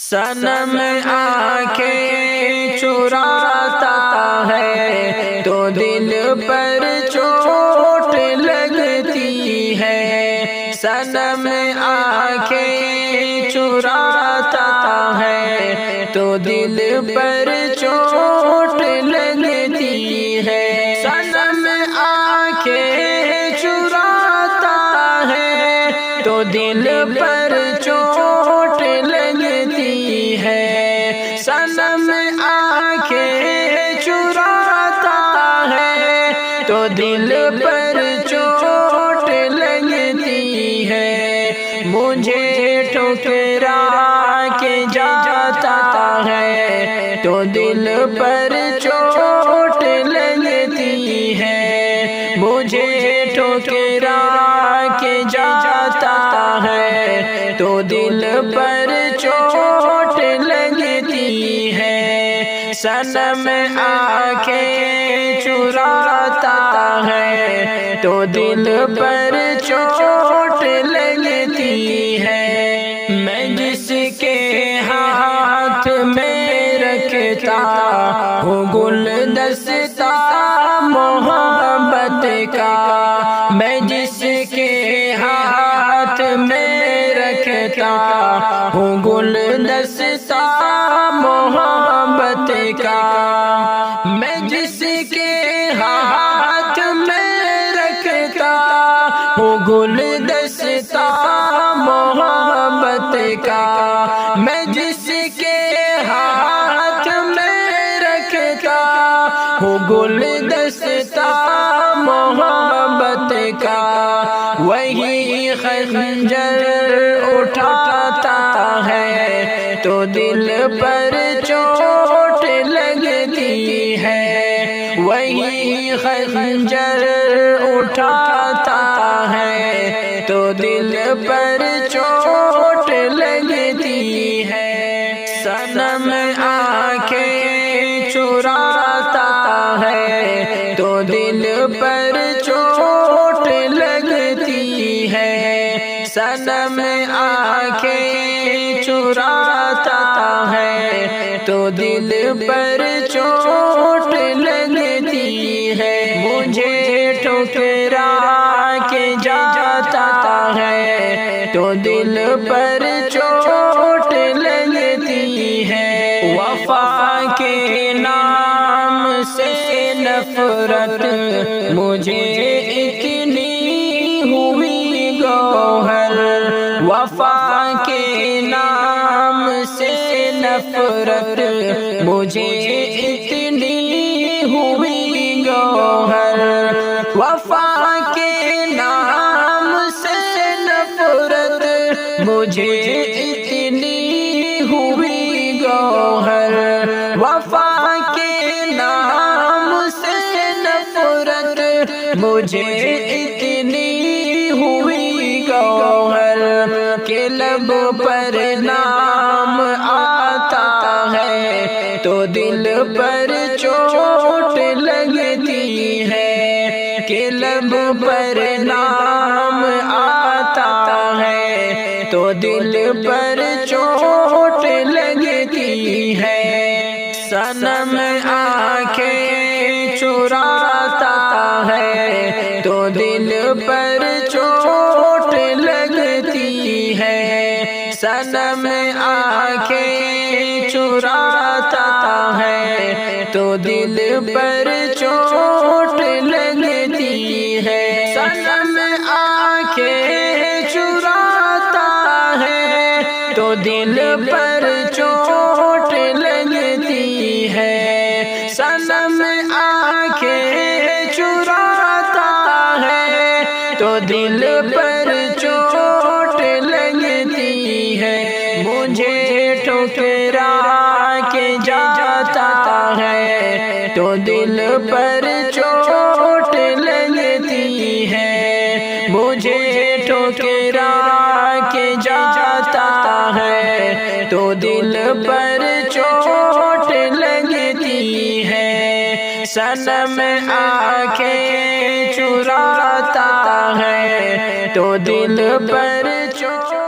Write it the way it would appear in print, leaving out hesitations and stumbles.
صنم آنکھیں چراتا ہے تو دل پر چوٹ لگتی ہے، صنم آنکھیں چراتا ہے تو دل پر چوٹ لگتی ہے، صنم آنکھیں چراتا ہے تو دل پر چوٹ لگتی ہے، صنم آنکھیں چراتا ہے تو دل پر چوٹ لگتی ہے، مجھے ٹھکرا کے جاتا ہے تو دل پر چوٹ لگتی ہے، مجھے ٹھکرا کے جاتا ہے تو دل پر چوٹ لگتی ہے، صنم آنکھیں چراتا ہے تو دل پر چوٹ لگتی ہے، میں جس کے ہاتھ میں رکھتا ہوں گلدستہ محبت کا، میں جس کے ہاتھ میں رکھتا ہوں گلدستہ محبت کا، میں جس کے ہاتھ میں رکھتا ہوں گلدستہ محبت کا، میں جس کے ہاتھ میں رکھتا ہوں گلدستہ محبت کا، وہی خنجر اٹھاتا ہے تو دل پر چوٹ لگتی ہے، وہی خنجر اٹھاتا ہے تو دل پر چوٹ لگتی ہے، صنم آنکھیں چراتا ہے تو دل پر چوٹ لگتی ہے، صنم آنکھیں چراتا ہے تو دل پر چوٹ لگتی ہے، مجھے ٹھکرا کے جاتا ہے تو دل پر چوٹ لگتی ہے، وفا کے نام سے نفرت مجھے اتنی ہوئی گوہر، وفا کے نام سے نفرت مجھے اتنی ہوئی گوہر، وفا کے نام سے نفرت مجھے اتنی ہوئی گوہر، وفا کے نام سے نفرت مجھے اتنی ہوئی گوہر، کہ لب پر نام آتا ہے تو دل پر چوٹ لگتی ہے، کہ لب پر نام آتا ہے تو دل پر چوٹ لگتی ہے، صنم آنکھیں چراتا ہے تو دل پر چوٹ لگتی ہے، صنم آنکھیں چراتا ہے تو دل پر چوٹ لگتی ہے، صنم آنکھیں چراتا ہے تو دل پر چوٹ لگتی ہے، صنم آنکھیں چراتا ہے تو دل پر چوٹ لگتی ہے، مجھے ٹھکرا کے جاتا ہے تو دل پر چوٹ لگتی ہے، مجھے ٹھکرا کے جاتا ہے تو دل پر چوٹ لگتی ہے، صنم آنکھیں چراتا ہے تو دل پر چوٹ